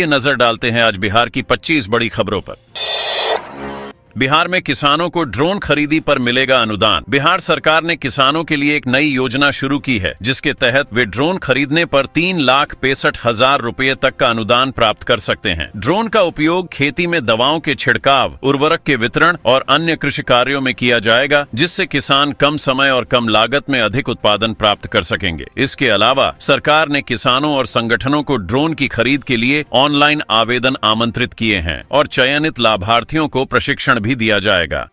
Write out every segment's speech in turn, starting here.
ये नजर डालते हैं आज बिहार की 25 बड़ी खबरों पर। बिहार में किसानों को ड्रोन खरीदी पर मिलेगा अनुदान। बिहार सरकार ने किसानों के लिए एक नई योजना शुरू की है, जिसके तहत वे ड्रोन खरीदने पर 3,65,000 रुपए तक का अनुदान प्राप्त कर सकते हैं। ड्रोन का उपयोग खेती में दवाओं के छिड़काव, उर्वरक के वितरण और अन्य कृषि कार्यों में किया जाएगा, जिससे किसान कम समय और कम लागत में अधिक उत्पादन प्राप्त कर सकेंगे। इसके अलावा सरकार ने किसानों और संगठनों को ड्रोन की खरीद के लिए ऑनलाइन आवेदन आमंत्रित किए हैं और चयनित लाभार्थियों को प्रशिक्षण भी दिया जाएगा।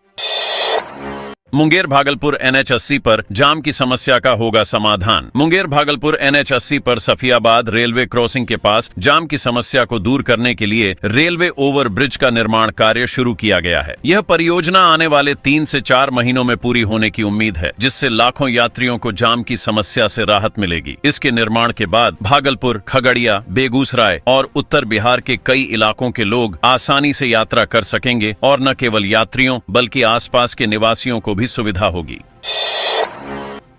मुंगेर भागलपुर NH 80 पर जाम की समस्या का होगा समाधान। मुंगेर भागलपुर NH 80 पर सफियाबाद रेलवे क्रॉसिंग के पास जाम की समस्या को दूर करने के लिए रेलवे ओवर ब्रिज का निर्माण कार्य शुरू किया गया है। यह परियोजना आने वाले 3 से 4 महीनों में पूरी होने की उम्मीद है, जिससे लाखों यात्रियों को जाम की समस्या से राहत मिलेगी। इसके निर्माण के बाद भागलपुर, खगड़िया, बेगूसराय और उत्तर बिहार के कई इलाकों के लोग आसानी से यात्रा कर सकेंगे और न केवल यात्रियों बल्कि आसपास के निवासियों को भी सुविधा होगी।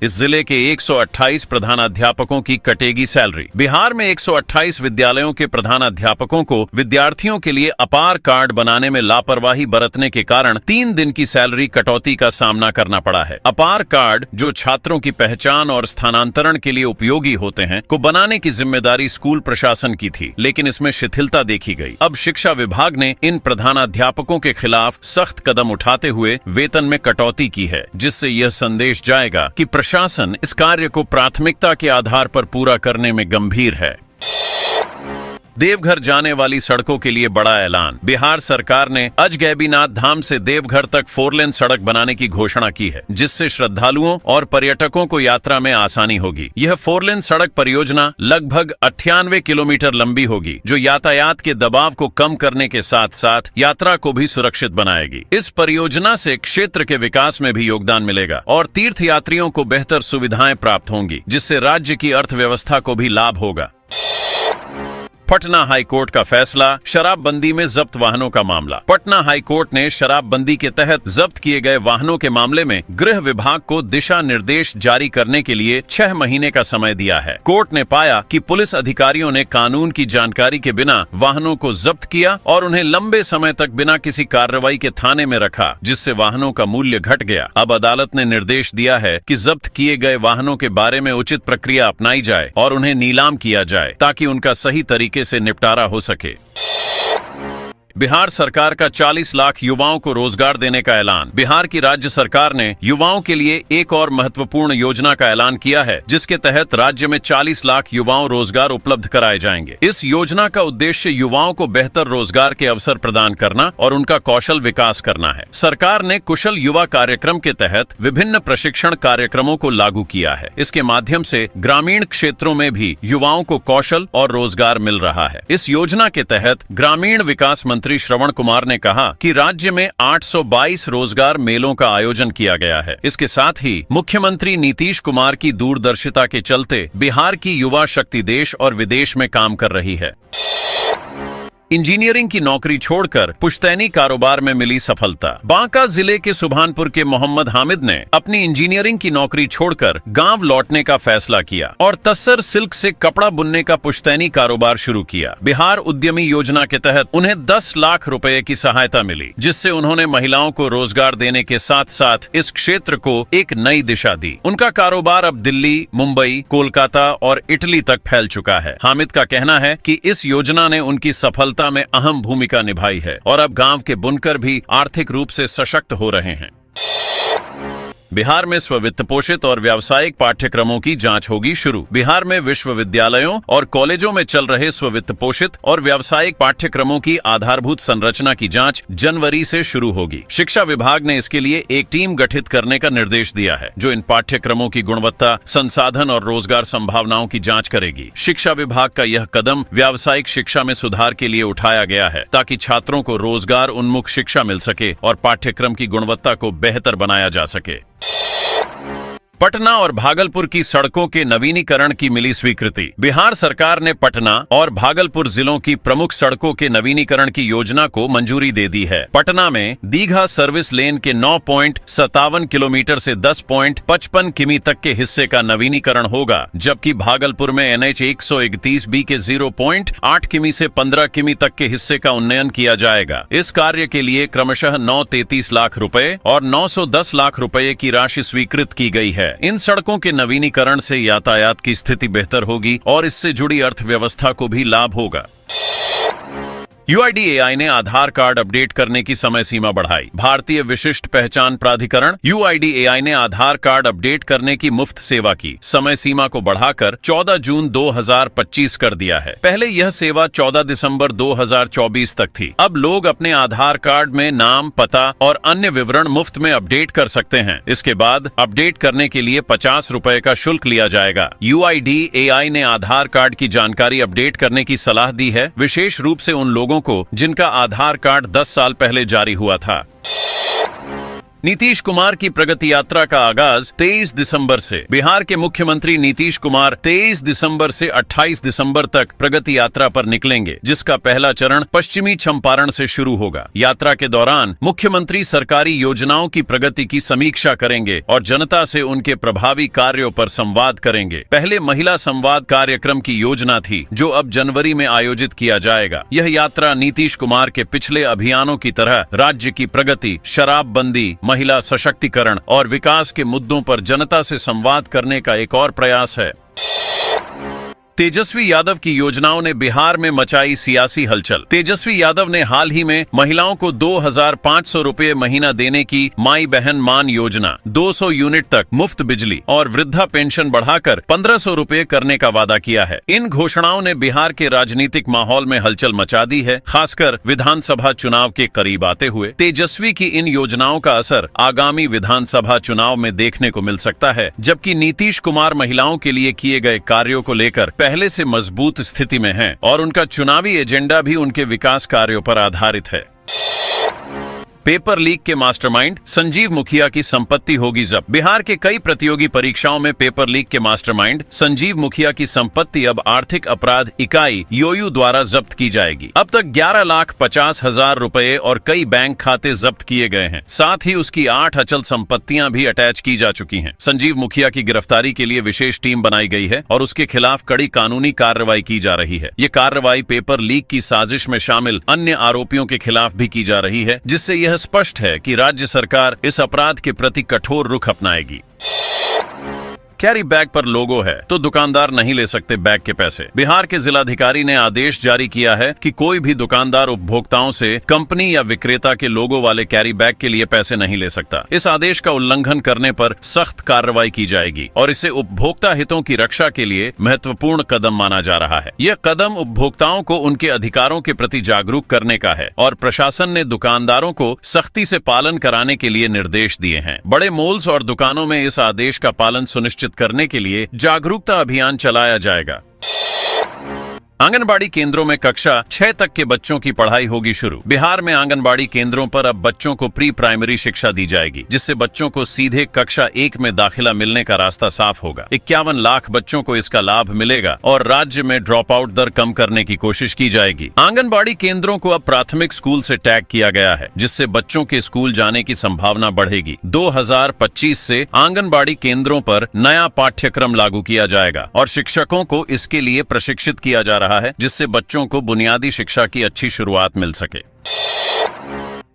इस जिले के 128 प्रधानाध्यापकों की कटेगी सैलरी। बिहार में 128 विद्यालयों के प्रधानाध्यापकों को विद्यार्थियों के लिए अपार कार्ड बनाने में लापरवाही बरतने के कारण 3 दिन की सैलरी कटौती का सामना करना पड़ा है। अपार कार्ड, जो छात्रों की पहचान और स्थानांतरण के लिए उपयोगी होते हैं, को बनाने की जिम्मेदारी स्कूल प्रशासन की थी, लेकिन इसमें शिथिलता देखी गई। अब शिक्षा विभाग ने इन प्रधानाध्यापकों के खिलाफ सख्त कदम उठाते हुए वेतन में कटौती की है, जिससे यह संदेश जाएगा कि प्रशासन इस कार्य को प्राथमिकता के आधार पर पूरा करने में गंभीर है। देवघर जाने वाली सड़कों के लिए बड़ा ऐलान। बिहार सरकार ने अजगैबीनाथ धाम से देवघर तक 4 लेन सड़क बनाने की घोषणा की है, जिससे श्रद्धालुओं और पर्यटकों को यात्रा में आसानी होगी। यह 4 लेन सड़क परियोजना लगभग 98 किलोमीटर लंबी होगी, जो यातायात के दबाव को कम करने के साथ साथ यात्रा को भी सुरक्षित बनाएगी। इस परियोजना से क्षेत्र के विकास में भी योगदान मिलेगा और तीर्थ यात्रियों को बेहतर सुविधाएं प्राप्त होंगी, जिससे राज्य की अर्थव्यवस्था को भी लाभ होगा। पटना हाईकोर्ट का फैसला, शराबबंदी में जब्त वाहनों का मामला। पटना हाईकोर्ट ने शराबबंदी के तहत जब्त किए गए वाहनों के मामले में गृह विभाग को दिशा निर्देश जारी करने के लिए 6 महीने का समय दिया है। कोर्ट ने पाया कि पुलिस अधिकारियों ने कानून की जानकारी के बिना वाहनों को जब्त किया और उन्हें लंबे समय तक बिना किसी कार्रवाई के थाने में रखा, जिससे वाहनों का मूल्य घट गया। अब अदालत ने निर्देश दिया है कि जब्त किए गए वाहनों के बारे में उचित प्रक्रिया अपनाई जाए और उन्हें नीलाम किया जाए, ताकि उनका सही तरीके से निपटारा हो सके। बिहार सरकार का 40 लाख युवाओं को रोजगार देने का ऐलान। बिहार की राज्य सरकार ने युवाओं के लिए एक और महत्वपूर्ण योजना का ऐलान किया है, जिसके तहत राज्य में 40 लाख युवाओं रोजगार उपलब्ध कराए जाएंगे। इस योजना का उद्देश्य युवाओं को बेहतर रोजगार के अवसर प्रदान करना और उनका कौशल विकास करना है। सरकार ने कुशल युवा कार्यक्रम के तहत विभिन्न प्रशिक्षण कार्यक्रमों को लागू किया है। इसके माध्यम से ग्रामीण क्षेत्रों में भी युवाओं को कौशल और रोजगार मिल रहा है। इस योजना के तहत ग्रामीण विकास मंत्री श्रवण कुमार ने कहा कि राज्य में 822 रोजगार मेलों का आयोजन किया गया है। इसके साथ ही मुख्यमंत्री नीतीश कुमार की दूरदर्शिता के चलते बिहार की युवा शक्ति देश और विदेश में काम कर रही है। इंजीनियरिंग की नौकरी छोड़कर पुश्तैनी कारोबार में मिली सफलता। बांका जिले के सुभानपुर के मोहम्मद हामिद ने अपनी इंजीनियरिंग की नौकरी छोड़कर गांव लौटने का फैसला किया और तस्सर सिल्क से कपड़ा बुनने का पुश्तैनी कारोबार शुरू किया। बिहार उद्यमी योजना के तहत उन्हें 10 लाख रुपए की सहायता मिली, जिससे उन्होंने महिलाओं को रोजगार देने के साथ साथ इस क्षेत्र को एक नई दिशा दी। उनका कारोबार अब दिल्ली, मुंबई, कोलकाता और इटली तक फैल चुका है। हामिद का कहना है कि इस योजना ने उनकी सफलता में अहम भूमिका निभाई है और अब गांव के बुनकर भी आर्थिक रूप से सशक्त हो रहे हैं। बिहार में स्ववित्त पोषित और व्यावसायिक पाठ्यक्रमों की जांच होगी शुरू। बिहार में विश्वविद्यालयों और कॉलेजों में चल रहे स्ववित्त पोषित और व्यावसायिक पाठ्यक्रमों की आधारभूत संरचना की जांच जनवरी से शुरू होगी। शिक्षा विभाग ने इसके लिए एक टीम गठित करने का निर्देश दिया है, जो इन पाठ्यक्रमों की गुणवत्ता, संसाधन और रोजगार संभावनाओं की जांच करेगी। शिक्षा विभाग का यह कदम व्यावसायिक शिक्षा में सुधार के लिए उठाया गया है, ताकि छात्रों को रोजगार उन्मुख शिक्षा मिल सके और पाठ्यक्रम की गुणवत्ता को बेहतर बनाया जा सके। पटना और भागलपुर की सड़कों के नवीनीकरण की मिली स्वीकृति। बिहार सरकार ने पटना और भागलपुर जिलों की प्रमुख सड़कों के नवीनीकरण की योजना को मंजूरी दे दी है। पटना में दीघा सर्विस लेन के 9.57 किलोमीटर से 10.55 किमी तक के हिस्से का नवीनीकरण होगा, जबकि भागलपुर में NH 131B के 0.8 किमी से 15 किमी तक के हिस्से का उन्नयन किया जाएगा। इस कार्य के लिए क्रमशः 933 लाख रुपए और 910 लाख रुपए की राशि स्वीकृत की गई है। इन सड़कों के नवीनीकरण से यातायात की स्थिति बेहतर होगी और इससे जुड़ी अर्थव्यवस्था को भी लाभ होगा। UIDAI ने आधार कार्ड अपडेट करने की समय सीमा बढ़ाई। भारतीय विशिष्ट पहचान प्राधिकरण UIDAI ने आधार कार्ड अपडेट करने की मुफ्त सेवा की समय सीमा को बढ़ाकर 14 जून 2025 कर दिया है। पहले यह सेवा 14 दिसंबर 2024 तक थी। अब लोग अपने आधार कार्ड में नाम, पता और अन्य विवरण मुफ्त में अपडेट कर सकते हैं। इसके बाद अपडेट करने के लिए 50 रुपए का शुल्क लिया जाएगा। UIDAI ने आधार कार्ड की जानकारी अपडेट करने की सलाह दी है, विशेष रूप से उन लोगों को जिनका आधार कार्ड 10 साल पहले जारी हुआ था। नीतीश कुमार की प्रगति यात्रा का आगाज 23 दिसंबर से। बिहार के मुख्यमंत्री नीतीश कुमार 23 दिसंबर से 28 दिसंबर तक प्रगति यात्रा पर निकलेंगे, जिसका पहला चरण पश्चिमी चंपारण से शुरू होगा। यात्रा के दौरान मुख्यमंत्री सरकारी योजनाओं की प्रगति की समीक्षा करेंगे और जनता से उनके प्रभावी कार्यों पर संवाद करेंगे। पहले महिला संवाद कार्यक्रम की योजना थी, जो अब जनवरी में आयोजित किया जाएगा। यह यात्रा नीतीश कुमार के पिछले अभियानों की तरह राज्य की प्रगति, शराबबंदी, महिला सशक्तिकरण और विकास के मुद्दों पर जनता से संवाद करने का एक और प्रयास है। तेजस्वी यादव की योजनाओं ने बिहार में मचाई सियासी हलचल। तेजस्वी यादव ने हाल ही में महिलाओं को 2500 रुपए महीना देने की माई बहन मान योजना, 200 यूनिट तक मुफ्त बिजली और वृद्धा पेंशन बढ़ाकर 1500 रुपए करने का वादा किया है। इन घोषणाओं ने बिहार के राजनीतिक माहौल में हलचल मचा दी है, खासकर विधानसभा चुनाव के करीब आते हुए। तेजस्वी की इन योजनाओं का असर आगामी विधानसभा चुनाव में देखने को मिल सकता है, जबकि नीतीश कुमार महिलाओं के लिए किए गए कार्यों को लेकर पहले से मजबूत स्थिति में हैं और उनका चुनावी एजेंडा भी उनके विकास कार्यों पर आधारित है। पेपर लीक के मास्टरमाइंड संजीव मुखिया की संपत्ति होगी जब्त। बिहार के कई प्रतियोगी परीक्षाओं में पेपर लीक के मास्टरमाइंड संजीव मुखिया की संपत्ति अब आर्थिक अपराध इकाई योयू द्वारा जब्त की जाएगी। अब तक 11,50,000 रुपए और कई बैंक खाते जब्त किए गए हैं। साथ ही उसकी 8 अचल संपत्तियां भी अटैच की जा चुकी हैं। संजीव मुखिया की गिरफ्तारी के लिए विशेष टीम बनाई गई है और उसके खिलाफ कड़ी कानूनी कार्रवाई की जा रही है। ये कार्रवाई पेपर लीक की साजिश में शामिल अन्य आरोपियों के खिलाफ भी की जा रही है, जिससे यह स्पष्ट है कि राज्य सरकार इस अपराध के प्रति कठोर रुख अपनाएगी। कैरी बैग पर लोगो है तो दुकानदार नहीं ले सकते बैग के पैसे। बिहार के जिलाधिकारी ने आदेश जारी किया है कि कोई भी दुकानदार उपभोक्ताओं से कंपनी या विक्रेता के लोगो वाले कैरी बैग के लिए पैसे नहीं ले सकता। इस आदेश का उल्लंघन करने पर सख्त कार्रवाई की जाएगी और इसे उपभोक्ता हितों की रक्षा के लिए महत्वपूर्ण कदम माना जा रहा है। यह कदम उपभोक्ताओं को उनके अधिकारों के प्रति जागरूक करने का है और प्रशासन ने दुकानदारों को सख्ती से पालन कराने के लिए निर्देश दिए हैं। बड़े मॉल्स और दुकानों में इस आदेश का पालन सुनिश्चित करने के लिए जागरूकता अभियान चलाया जाएगा। आंगनबाड़ी केंद्रों में कक्षा 6 तक के बच्चों की पढ़ाई होगी शुरू। बिहार में आंगनबाड़ी केंद्रों पर अब बच्चों को प्री प्राइमरी शिक्षा दी जाएगी, जिससे बच्चों को सीधे कक्षा 1 में दाखिला मिलने का रास्ता साफ होगा। 51 लाख बच्चों को इसका लाभ मिलेगा और राज्य में ड्रॉप आउट दर कम करने की कोशिश की जाएगी। आंगनबाड़ी केंद्रों को अब प्राथमिक स्कूल से टैग किया गया है, जिससे बच्चों के स्कूल जाने की संभावना बढ़ेगी। 2025 से आंगनबाड़ी केंद्रों पर नया पाठ्यक्रम लागू किया जाएगा और शिक्षकों को इसके लिए प्रशिक्षित किया जा रहा है, जिससे बच्चों को बुनियादी शिक्षा की अच्छी शुरुआत मिल सके।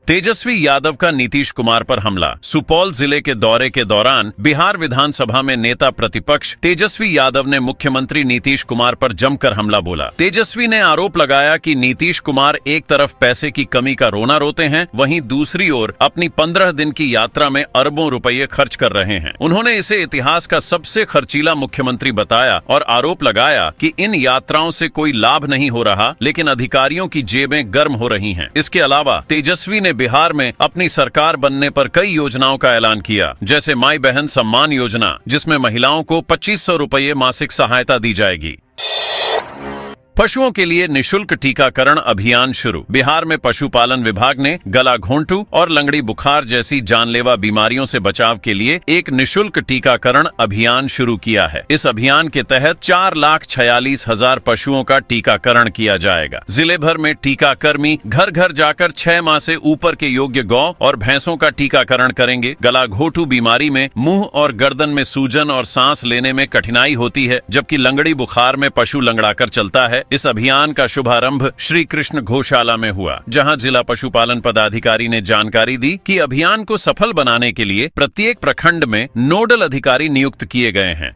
तेजस्वी यादव का नीतीश कुमार पर हमला। सुपौल जिले के दौरे के दौरान बिहार विधानसभा में नेता प्रतिपक्ष तेजस्वी यादव ने मुख्यमंत्री नीतीश कुमार पर जमकर हमला बोला। तेजस्वी ने आरोप लगाया कि नीतीश कुमार एक तरफ पैसे की कमी का रोना रोते हैं, वहीं दूसरी ओर अपनी 15 दिन की यात्रा में अरबों रुपये खर्च कर रहे हैं। उन्होंने इसे इतिहास का सबसे खर्चीला मुख्यमंत्री बताया और आरोप लगाया कि इन यात्राओं से कोई लाभ नहीं हो रहा, लेकिन अधिकारियों की जेबें गर्म हो रही हैं। इसके अलावा तेजस्वी ने बिहार में अपनी सरकार बनने पर कई योजनाओं का ऐलान किया, जैसे माई बहन सम्मान योजना, जिसमें महिलाओं को 2500 रुपये मासिक सहायता दी जाएगी। पशुओं के लिए निशुल्क टीकाकरण अभियान शुरू। बिहार में पशुपालन विभाग ने गला घोंटू और लंगड़ी बुखार जैसी जानलेवा बीमारियों से बचाव के लिए एक निशुल्क टीकाकरण अभियान शुरू किया है। इस अभियान के तहत 4,46,000 पशुओं का टीकाकरण किया जाएगा। जिले भर में टीकाकर्मी घर घर जाकर 6 माह से ऊपर के योग्य गौ और भैंसों का टीकाकरण करेंगे। गला घोंटू बीमारी में मुंह और गर्दन में सूजन और सांस लेने में कठिनाई होती है, जबकि लंगड़ी बुखार में पशु लंगड़ाकर चलता है। इस अभियान का शुभारंभ श्री कृष्ण गौशाला में हुआ, जहां जिला पशुपालन पदाधिकारी ने जानकारी दी कि अभियान को सफल बनाने के लिए प्रत्येक प्रखंड में नोडल अधिकारी नियुक्त किए गए हैं।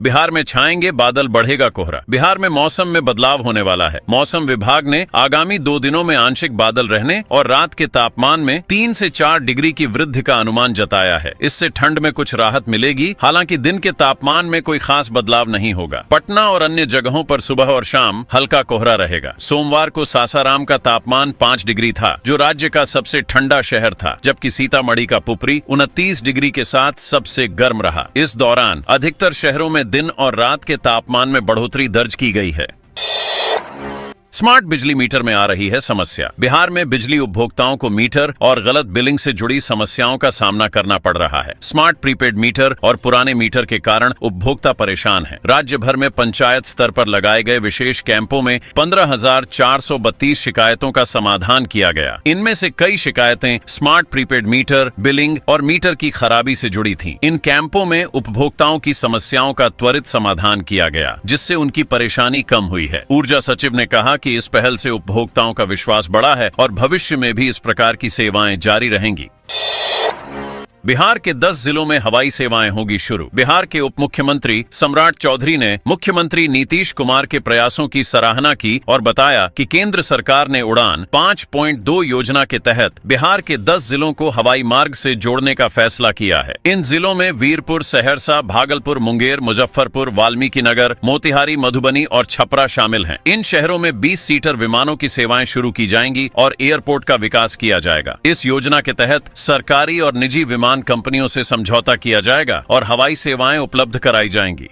बिहार में छाएंगे बादल, बढ़ेगा कोहरा। बिहार में मौसम में बदलाव होने वाला है। मौसम विभाग ने आगामी 2 दिनों में आंशिक बादल रहने और रात के तापमान में 3 से 4 डिग्री की वृद्धि का अनुमान जताया है। इससे ठंड में कुछ राहत मिलेगी, हालांकि दिन के तापमान में कोई खास बदलाव नहीं होगा। पटना और अन्य जगहों पर सुबह और शाम हल्का कोहरा रहेगा। सोमवार को सासाराम का तापमान 5 डिग्री था, जो राज्य का सबसे ठंडा शहर था, जबकि सीतामढ़ी का पुपरी 29 डिग्री के साथ सबसे गर्म रहा। इस दौरान अधिकतर शहरों में दिन और रात के तापमान में बढ़ोतरी दर्ज की गई है। स्मार्ट बिजली मीटर में आ रही है समस्या। बिहार में बिजली उपभोक्ताओं को मीटर और गलत बिलिंग से जुड़ी समस्याओं का सामना करना पड़ रहा है। स्मार्ट प्रीपेड मीटर और पुराने मीटर के कारण उपभोक्ता परेशान हैं। राज्य भर में पंचायत स्तर पर लगाए गए विशेष कैंपों में 15,432 शिकायतों का समाधान किया गया। इनमें से कई शिकायतें स्मार्ट प्रीपेड मीटर, बिलिंग और मीटर की खराबी से जुड़ी थीं। इन कैंपों में उपभोक्ताओं की समस्याओं का त्वरित समाधान किया गया, जिससे उनकी परेशानी कम हुई है। ऊर्जा सचिव ने कहा कि इस पहल से उपभोक्ताओं का विश्वास बढ़ा है और भविष्य में भी इस प्रकार की सेवाएं जारी रहेंगी। बिहार के 10 जिलों में हवाई सेवाएं होगी शुरू। बिहार के उप मुख्यमंत्री सम्राट चौधरी ने मुख्यमंत्री नीतीश कुमार के प्रयासों की सराहना की और बताया कि केंद्र सरकार ने उड़ान 5.2 योजना के तहत बिहार के 10 जिलों को हवाई मार्ग से जोड़ने का फैसला किया है। इन जिलों में वीरपुर, सहरसा, भागलपुर, मुंगेर, मुजफ्फरपुर, वाल्मीकि नगर, मोतिहारी, मधुबनी और छपरा शामिल हैं। इन शहरों में 20 सीटर विमानों की सेवाएं शुरू की जाएंगी और एयरपोर्ट का विकास किया जाएगा। इस योजना के तहत सरकारी और निजी विमान कंपनियों से समझौता किया जाएगा और हवाई सेवाएं उपलब्ध कराई जाएंगी।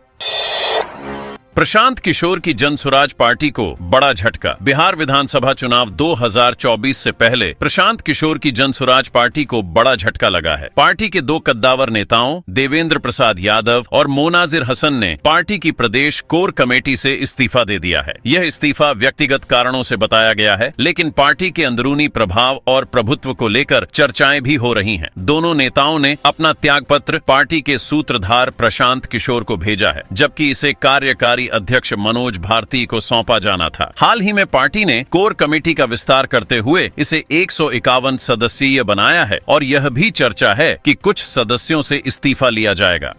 प्रशांत किशोर की जनसुराज पार्टी को बड़ा झटका। बिहार विधानसभा चुनाव 2024 से पहले प्रशांत किशोर की जनसुराज पार्टी को बड़ा झटका लगा है। पार्टी के 2 कद्दावर नेताओं देवेंद्र प्रसाद यादव और मोनाजिर हसन ने पार्टी की प्रदेश कोर कमेटी से इस्तीफा दे दिया है। यह इस्तीफा व्यक्तिगत कारणों से बताया गया है, लेकिन पार्टी के अंदरूनी प्रभाव और प्रभुत्व को लेकर चर्चाएं भी हो रही हैं। दोनों नेताओं ने अपना त्यागपत्र पार्टी के सूत्रधार प्रशांत किशोर को भेजा है, जबकि इसे कार्यकारी अध्यक्ष मनोज भारती को सौंपा जाना था। हाल ही में पार्टी ने कोर कमेटी का विस्तार करते हुए इसे 151 सदस्यीय बनाया है और यह भी चर्चा है कि कुछ सदस्यों से इस्तीफा लिया जाएगा।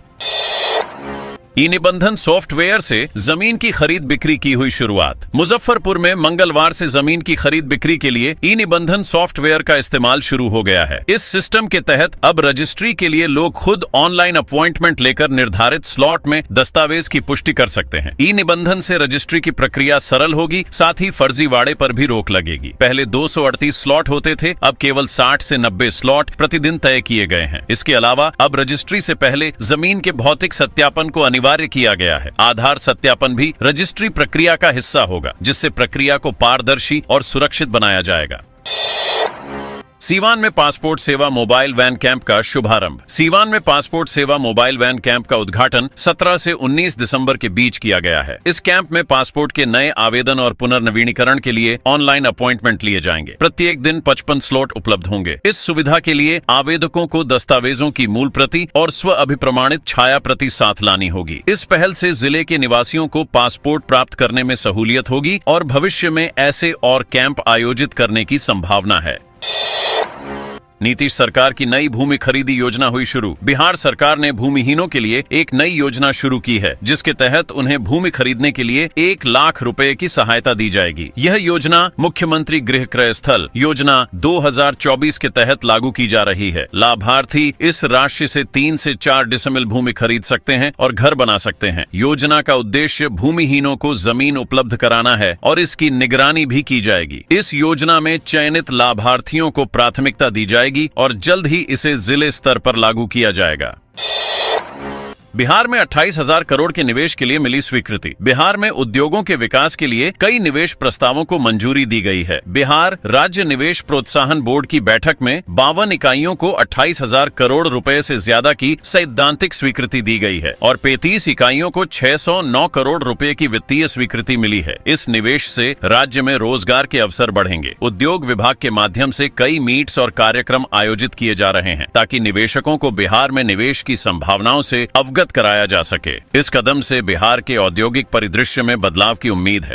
ई निबंधन सॉफ्टवेयर से जमीन की खरीद बिक्री की हुई शुरुआत। मुजफ्फरपुर में मंगलवार से जमीन की खरीद बिक्री के लिए ई निबंधन सॉफ्टवेयर का इस्तेमाल शुरू हो गया है। इस सिस्टम के तहत अब रजिस्ट्री के लिए लोग खुद ऑनलाइन अपॉइंटमेंट लेकर निर्धारित स्लॉट में दस्तावेज की पुष्टि कर सकते हैं। ई निबंधन से रजिस्ट्री की प्रक्रिया सरल होगी, साथ ही फर्जीवाड़े पर भी रोक लगेगी। पहले 238 स्लॉट होते थे, अब केवल 60 से 90 स्लॉट प्रतिदिन तय किए गए हैं। इसके अलावा अब रजिस्ट्री से पहले जमीन के भौतिक सत्यापन को अनिवार्य किया गया है। आधार सत्यापन भी रजिस्ट्री प्रक्रिया का हिस्सा होगा, जिससे प्रक्रिया को पारदर्शी और सुरक्षित बनाया जाएगा। सीवान में पासपोर्ट सेवा मोबाइल वैन कैंप का शुभारंभ। सीवान में पासपोर्ट सेवा मोबाइल वैन कैंप का उद्घाटन 17 से 19 दिसंबर के बीच किया गया है। इस कैंप में पासपोर्ट के नए आवेदन और पुनर्नवीनीकरण के लिए ऑनलाइन अपॉइंटमेंट लिए जाएंगे। प्रत्येक दिन 55 स्लॉट उपलब्ध होंगे। इस सुविधा के लिए आवेदकों को दस्तावेजों की मूल प्रति और स्व अभिप्रमाणित छाया प्रति साथ लानी होगी। इस पहल से जिले के निवासियों को पासपोर्ट प्राप्त करने में सहूलियत होगी और भविष्य में ऐसे और कैंप आयोजित करने की संभावना है। नीतीश सरकार की नई भूमि खरीदी योजना हुई शुरू। बिहार सरकार ने भूमिहीनों के लिए एक नई योजना शुरू की है, जिसके तहत उन्हें भूमि खरीदने के लिए 1 लाख रुपए की सहायता दी जाएगी। यह योजना मुख्यमंत्री गृह क्रय स्थल योजना 2024 के तहत लागू की जा रही है। लाभार्थी इस राशि से 3 से 4 डिसमिल भूमि खरीद सकते हैं और घर बना सकते हैं। योजना का उद्देश्य भूमिहीनों को जमीन उपलब्ध कराना है और इसकी निगरानी भी की जाएगी। इस योजना में चयनित लाभार्थियों को प्राथमिकता दी जाएगी और जल्द ही इसे जिले स्तर पर लागू किया जाएगा। बिहार में 28,000 करोड़ के निवेश के लिए मिली स्वीकृति। बिहार में उद्योगों के विकास के लिए कई निवेश प्रस्तावों को मंजूरी दी गई है। बिहार राज्य निवेश प्रोत्साहन बोर्ड की बैठक में 52 इकाइयों को 28,000 करोड़ रुपए से ज्यादा की सैद्धांतिक स्वीकृति दी गई है और 35 इकाइयों को 609 करोड़ रुपए की वित्तीय स्वीकृति मिली है। इस निवेश से राज्य में रोजगार के अवसर बढ़ेंगे। उद्योग विभाग के माध्यम से कई मीट्स और कार्यक्रम आयोजित किए जा रहे हैं ताकि निवेशकों को बिहार में निवेश की संभावनाओं से अवगत कराया जा सके। इस कदम से बिहार के औद्योगिक परिदृश्य में बदलाव की उम्मीद है।